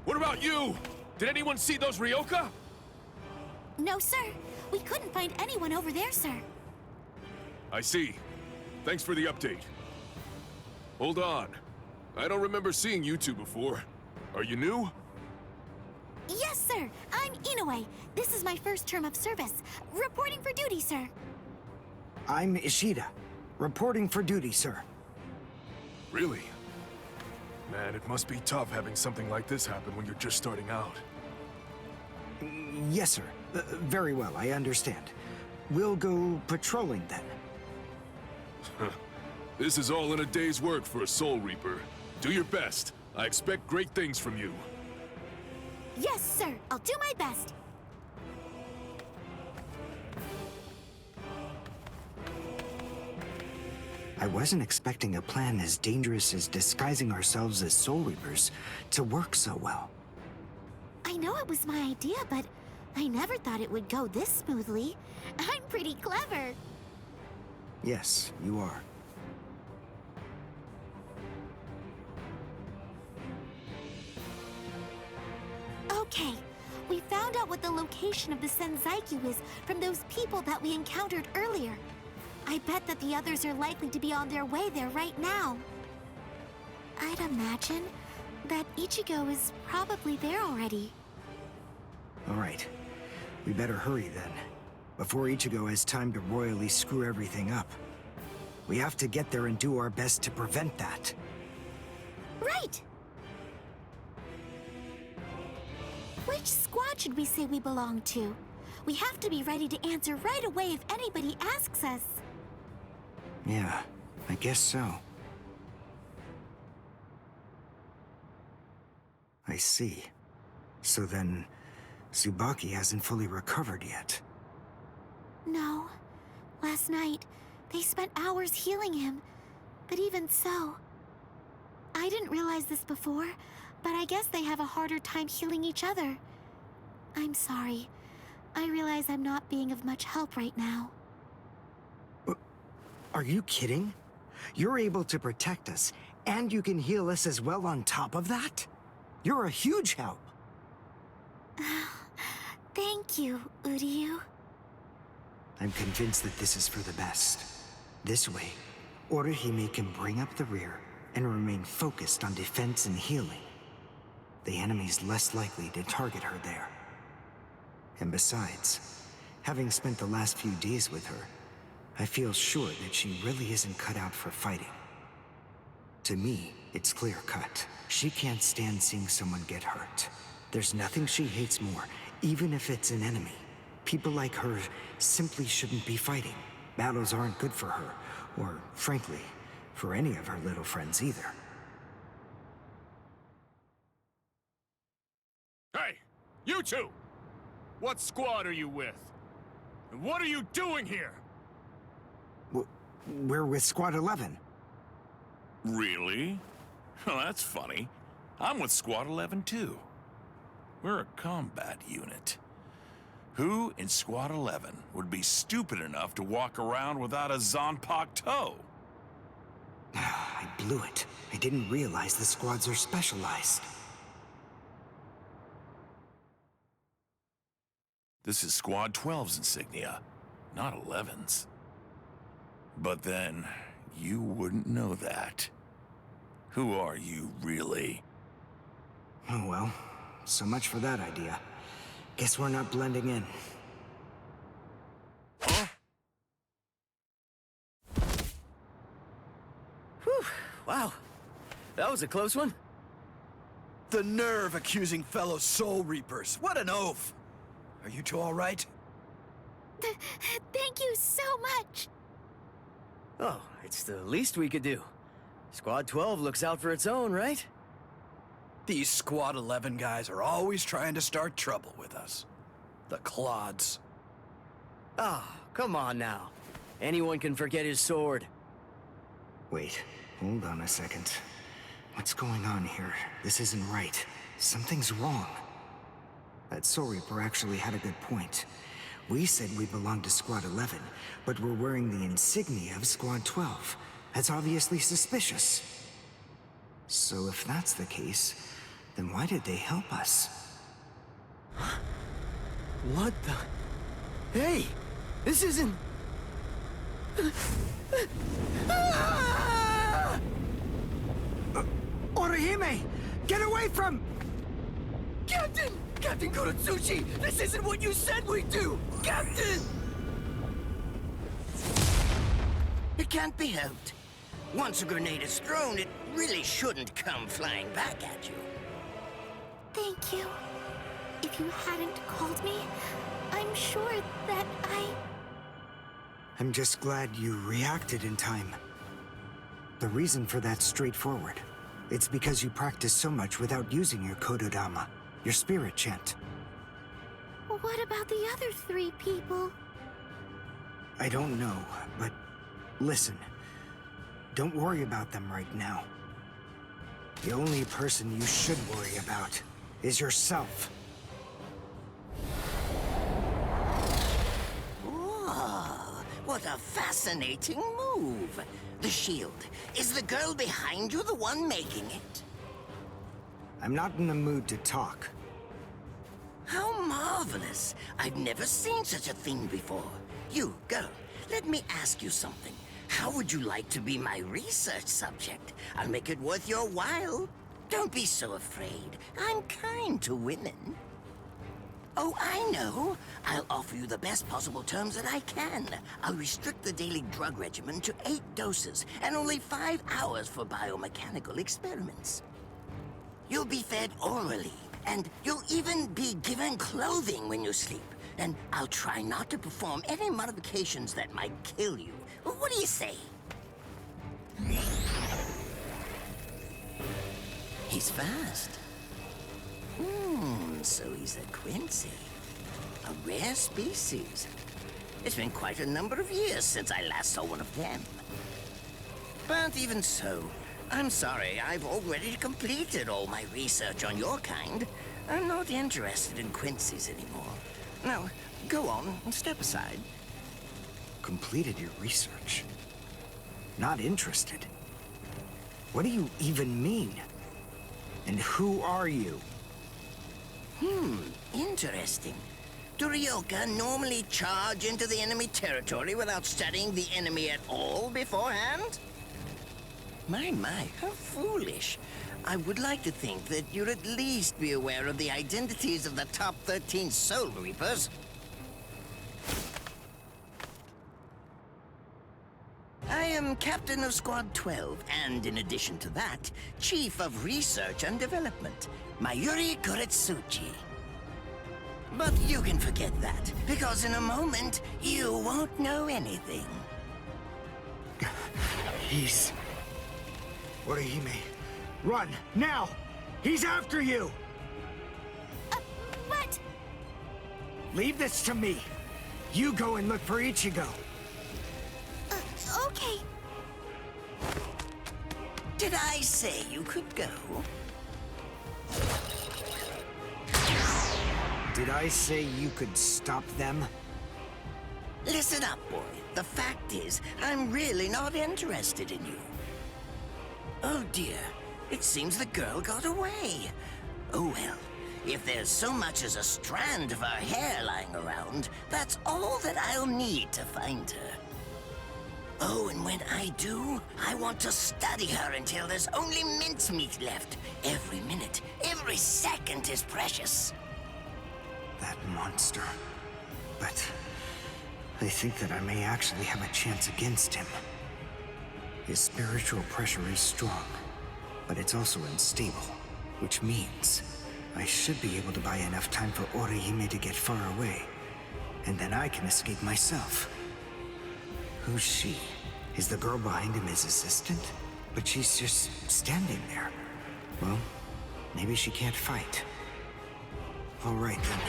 What about you? Did anyone see those Ryoka? No, sir. We couldn't find anyone over there, sir. I see. Thanks for the update. Hold on. I don't remember seeing you two before. Are you new? Yes, sir. I'm Inoue. This is my first term of service. Reporting for duty, sir. I'm Ishida. Reporting for duty, sir. Really? Man, it must be tough having something like this happen when you're just starting out. Yes, sir. Very well, I understand. We'll go patrolling then. This is all in a day's work for a Soul Reaper. Do your best. I expect great things from you. Yes, sir. I'll do my best. I wasn't expecting a plan as dangerous as disguising ourselves as Soul Reapers to work so well. I know it was my idea, but I never thought it would go this smoothly. I'm pretty clever. Yes, you are. Okay, we found out what the location of the Senzaikyu is from those people that we encountered earlier. I bet that the others are likely to be on their way there right now. I'd imagine that Ichigo is probably there already. All right. We better hurry then, before Ichigo has time to royally screw everything up. We have to get there and do our best to prevent that. Right! Which squad should we say we belong to? We have to be ready to answer right away if anybody asks us. Yeah, I guess so. I see. So then, Tsubaki hasn't fully recovered yet. No. Last night, they spent hours healing him. But even so... I didn't realize this before, but I guess they have a harder time healing each other. I'm sorry. I realize I'm not being of much help right now. Are you kidding? You're able to protect us, and you can heal us as well on top of that? You're a huge help. Thank you, Uryu. I'm convinced that this is for the best. This way, Orihime can bring up the rear and remain focused on defense and healing. The enemy's less likely to target her there. And besides, having spent the last few days with her, I feel sure that she really isn't cut out for fighting. To me, it's clear-cut. She can't stand seeing someone get hurt. There's nothing she hates more, even if it's an enemy. People like her simply shouldn't be fighting. Battles aren't good for her, or, frankly, for any of her little friends either. Hey, you two! What squad are you with? And what are you doing here? We're with Squad 11. Really? Well, that's funny. I'm with Squad 11 too. We're a combat unit. Who in Squad 11 would be stupid enough to walk around without a Zanpakuto toe? I blew it. I didn't realize the squads are specialized. This is Squad 12's insignia, not 11's. But then, you wouldn't know that. Who are you, really? Oh well, so much for that idea. Guess we're not blending in. Huh? Whew, wow. That was a close one. The nerve accusing fellow Soul Reapers. What an oaf! Are you two all right? Thank you so much. Oh, it's the least we could do. Squad 12 looks out for its own, right? These Squad 11 guys are always trying to start trouble with us. The clods. Ah, come on now. Anyone can forget his sword. Wait, hold on a second. What's going on here? This isn't right. Something's wrong. That Soul Reaper actually had a good point. We said we belonged to Squad 11, but we're wearing the insignia of Squad 12. That's obviously suspicious. So if that's the case, then why did they help us? What the? Hey! This isn't... Orihime! Get away from... Captain! Captain Kuratsuchi! This isn't what you said we'd do! Captain! It can't be helped. Once a grenade is thrown, it really shouldn't come flying back at you. Thank you. If you hadn't called me, I'm sure that I'm just glad you reacted in time. The reason for that's straightforward. It's because you practiced so much without using your Kododama, your spirit chant. What about the other 3 people? I don't know, but listen. Don't worry about them right now. The only person you should worry about is yourself. Oh, what a fascinating move. The shield. Is the girl behind you the one making it? I'm not in the mood to talk. How marvelous. I've never seen such a thing before. You, girl, let me ask you something. How would you like to be my research subject? I'll make it worth your while. Don't be so afraid. I'm kind to women. Oh, I know. I'll offer you the best possible terms that I can. I'll restrict the daily drug regimen to 8 doses and only 5 hours for biomechanical experiments. You'll be fed orally, and you'll even be given clothing when you sleep. And I'll try not to perform any modifications that might kill you. What do you say? He's fast. So he's a Quincy. A rare species. It's been quite a number of years since I last saw one of them. But even so, I'm sorry, I've already completed all my research on your kind. I'm not interested in Quincy's anymore. Now, go on and step aside. Completed your research? Not interested? What do you even mean? And who are you? Interesting. Do Ryoka normally charge into the enemy territory without studying the enemy at all beforehand? My, how foolish. I would like to think that you'd at least be aware of the identities of the top 13 Soul Reapers. I am Captain of Squad 12, and in addition to that, Chief of Research and Development, Mayuri Kuretsuchi. But you can forget that, because in a moment, you won't know anything. He's... Orihime, run, now! He's after you! But... Leave this to me. You go and look for Ichigo. Okay. Did I say you could go? Did I say you could stop them? Listen up, boy. The fact is, I'm really not interested in you. Oh dear, it seems the girl got away. Oh well, if there's so much as a strand of her hair lying around, that's all that I'll need to find her. Oh, and when I do, I want to study her until there's only mincemeat left. Every minute, every second is precious. That monster. But I think that I may actually have a chance against him. His spiritual pressure is strong, but it's also unstable, which means I should be able to buy enough time for Orihime to get far away, and then I can escape myself. Who's she? Is the girl behind him his assistant? But she's just standing there. Well, maybe she can't fight. All right then.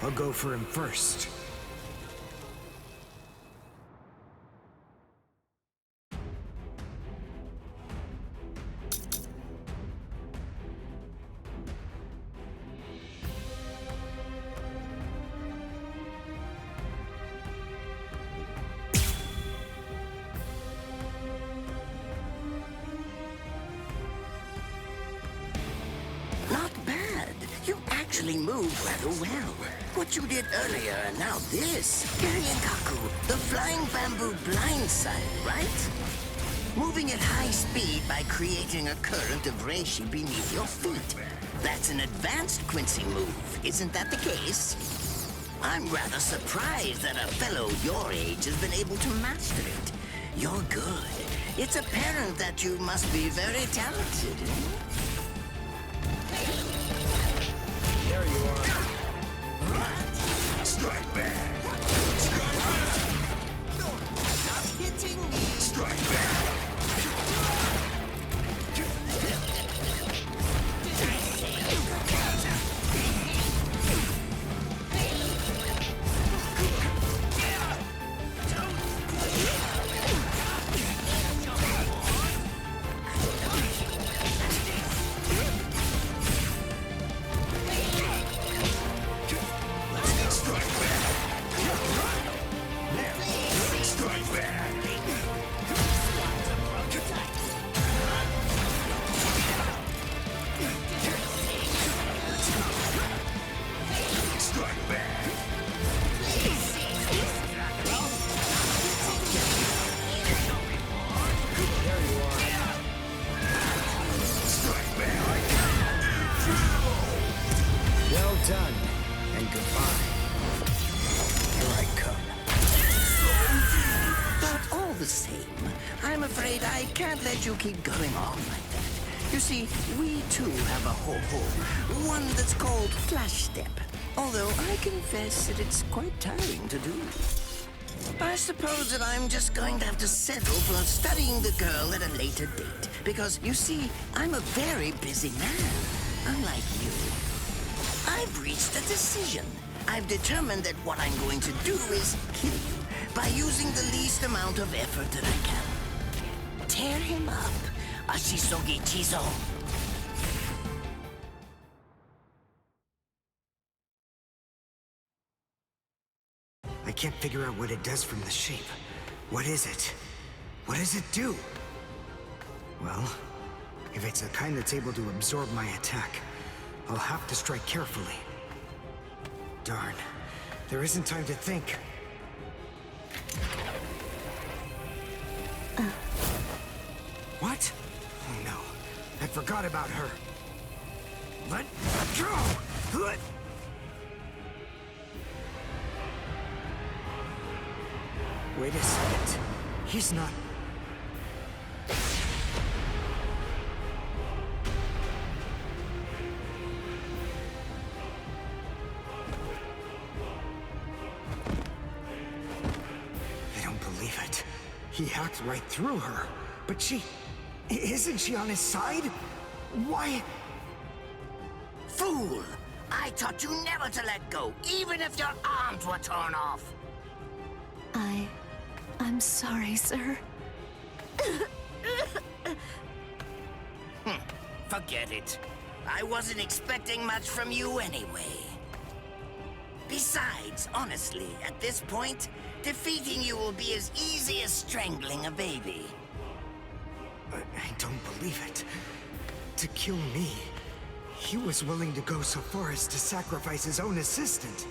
I'll go for him first. actually move rather well. What you did earlier and now this. Kaku, the flying bamboo blindside, right? Moving at high speed by creating a current of reishi beneath your feet. That's an advanced Quincy move, isn't that the case? I'm rather surprised that a fellow your age has been able to master it. You're good. It's apparent that you must be very talented. There you are. Strike back! Strike back! Not hitting me! Strike back! Done. And goodbye. Here I come. But all the same, I'm afraid I can't let you keep going on like that. You see, we too have a ho-ho, one that's called Flash Step. Although I confess that it's quite tiring to do. I suppose that I'm just going to have to settle for studying the girl at a later date. Because, you see, I'm a very busy man, unlike you. I've reached a decision. I've determined that what I'm going to do is kill you by using the least amount of effort that I can. Tear him up. Ashisogi Chizo. I can't figure out what it does from the shape. What is it? What does it do? Well, if it's the kind that's able to absorb my attack, I'll have to strike carefully. Darn. There isn't time to think. What? Oh no. I forgot about her. Let go! Wait a second. He's not... I don't believe it. He hacked right through her. But she... Isn't she on his side? Why... Fool! I taught you never to let go, even if your arms were torn off. I'm sorry, sir. Forget it. I wasn't expecting much from you anyway. Besides, honestly, at this point, defeating you will be as easy as strangling a baby. I don't believe it. To kill me, he was willing to go so far as to sacrifice his own assistant.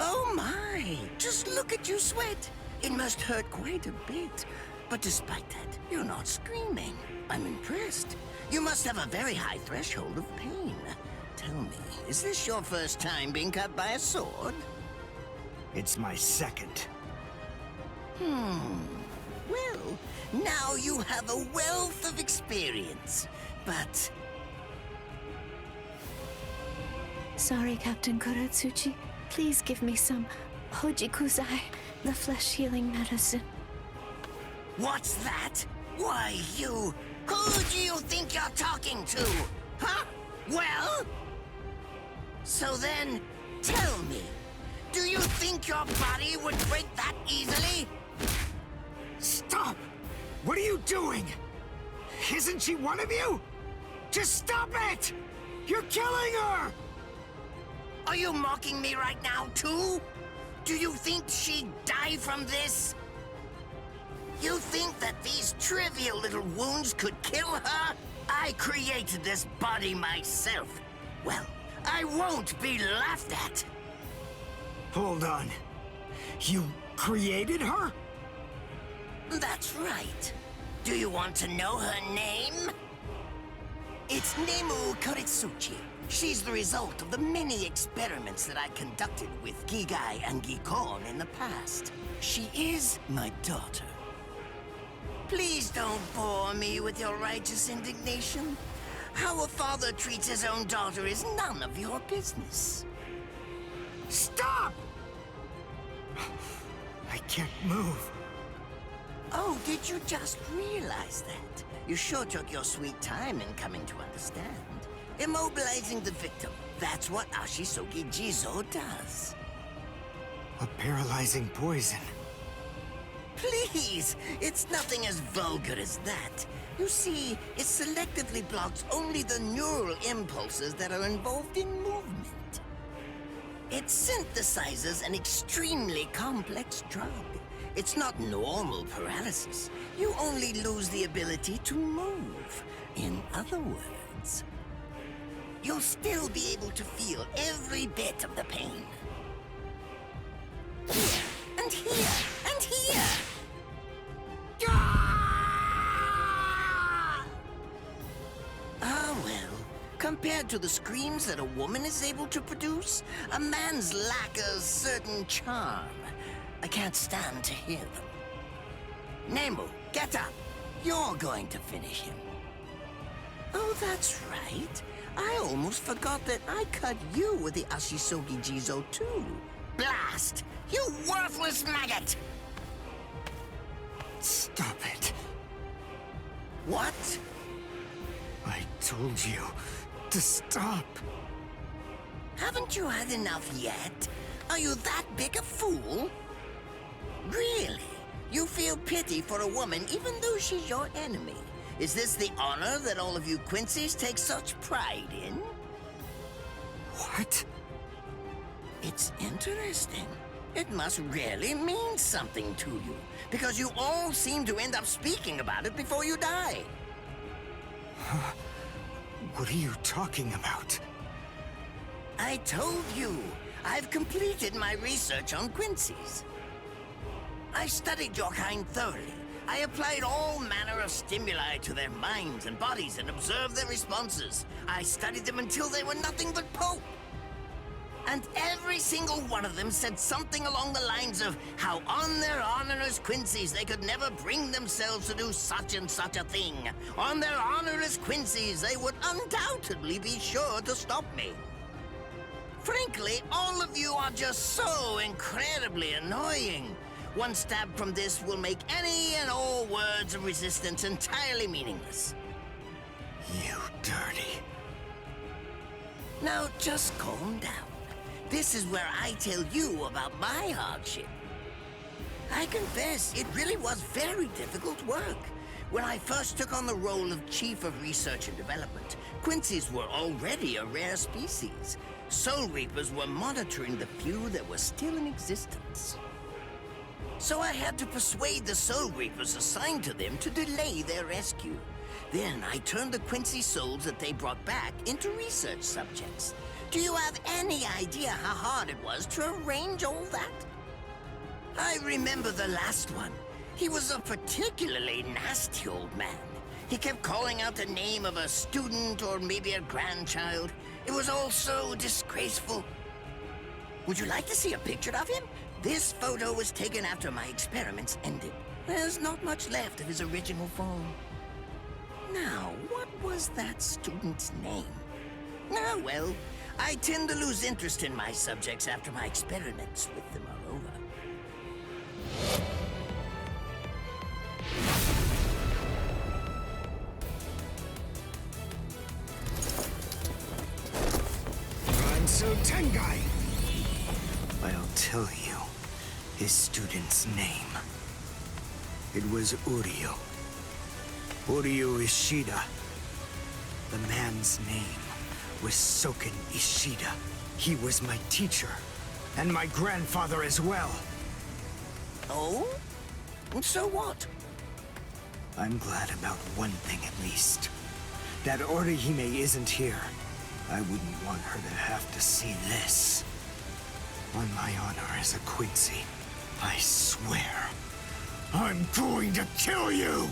Oh my! Just look at you sweat! It must hurt quite a bit. But despite that, you're not screaming. I'm impressed. You must have a very high threshold of pain. Tell me, is this your first time being cut by a sword? It's my second. Well, now you have a wealth of experience. But... Sorry, Captain Kuratsuchi. Please give me some Hojikuzai, the flesh-healing medicine. what's that? Why, you... Who do you think you're talking to? Huh? Well? So then, tell me, do you think your body would break that easily? Stop! What are you doing? Isn't she one of you? Just stop it! You're killing her! Are you mocking me right now, too? Do you think she'd die from this? You think that these trivial little wounds could kill her? I created this body myself. Well, I won't be laughed at. Hold on. You created her? That's right. Do you want to know her name? It's Nemu Koritsuchi. She's the result of the many experiments that I conducted with Gigai and Gikon in the past. She is my daughter. Please don't bore me with your righteous indignation. How a father treats his own daughter is none of your business. Stop! I can't move. Oh, did you just realize that? You sure took your sweet time in coming to understand. Immobilizing the victim. That's what Ashisogi Jizo does. A paralyzing poison. Please! It's nothing as vulgar as that. You see, it selectively blocks only the neural impulses that are involved in movement. It synthesizes an extremely complex drug. It's not normal paralysis. You only lose the ability to move. In other words, you'll still be able to feel every bit of the pain. Here, and here, and here! Ah, well, compared to the screams that a woman is able to produce, a man's lack a certain charm. I can't stand to hear them. Nemu, get up. You're going to finish him. Oh, that's right. I almost forgot that I cut you with the Ashisogi Jizo too. Blast! You worthless maggot! Stop it. What? I told you to stop. Haven't you had enough yet? Are you that big a fool? Really? You feel pity for a woman even though she's your enemy? Is this the honor that all of you Quincy's take such pride in? What? It's interesting. It must really mean something to you, because you all seem to end up speaking about it before you die. What are you talking about? I told you, I've completed my research on Quincy's. I studied your kind thoroughly. I applied all manner of stimuli to their minds and bodies and observed their responses. I studied them until they were nothing but pulp. And every single one of them said something along the lines of how on their honorless Quincy's they could never bring themselves to do such and such a thing. On their honorless Quincy's they would undoubtedly be sure to stop me. Frankly, all of you are just so incredibly annoying. One stab from this will make any and all words of resistance entirely meaningless. You dirty. Now just calm down. This is where I tell you about my hardship. I confess, it really was very difficult work. When I first took on the role of Chief of Research and Development, Quincy's were already a rare species. Soul Reapers were monitoring the few that were still in existence. So I had to persuade the Soul Reapers assigned to them to delay their rescue. Then I turned the Quincy souls that they brought back into research subjects. Do you have any idea how hard it was to arrange all that? I remember the last one. He was a particularly nasty old man. He kept calling out the name of a student or maybe a grandchild. It was all so disgraceful. Would you like to see a picture of him? This photo was taken after my experiments ended. There's not much left of his original form. Now, what was that student's name? Ah, well, I tend to lose interest in my subjects after my experiments with them are over. Ranso Tengai! I'll tell you his student's name. It was Uryu. Uryu Ishida. The man's name was Soken Ishida. He was my teacher, and my grandfather as well. Oh? So what? I'm glad about one thing at least. that Orihime isn't here. I wouldn't want her to have to see this. On my honor as a Quincy, I swear, I'm going to kill you!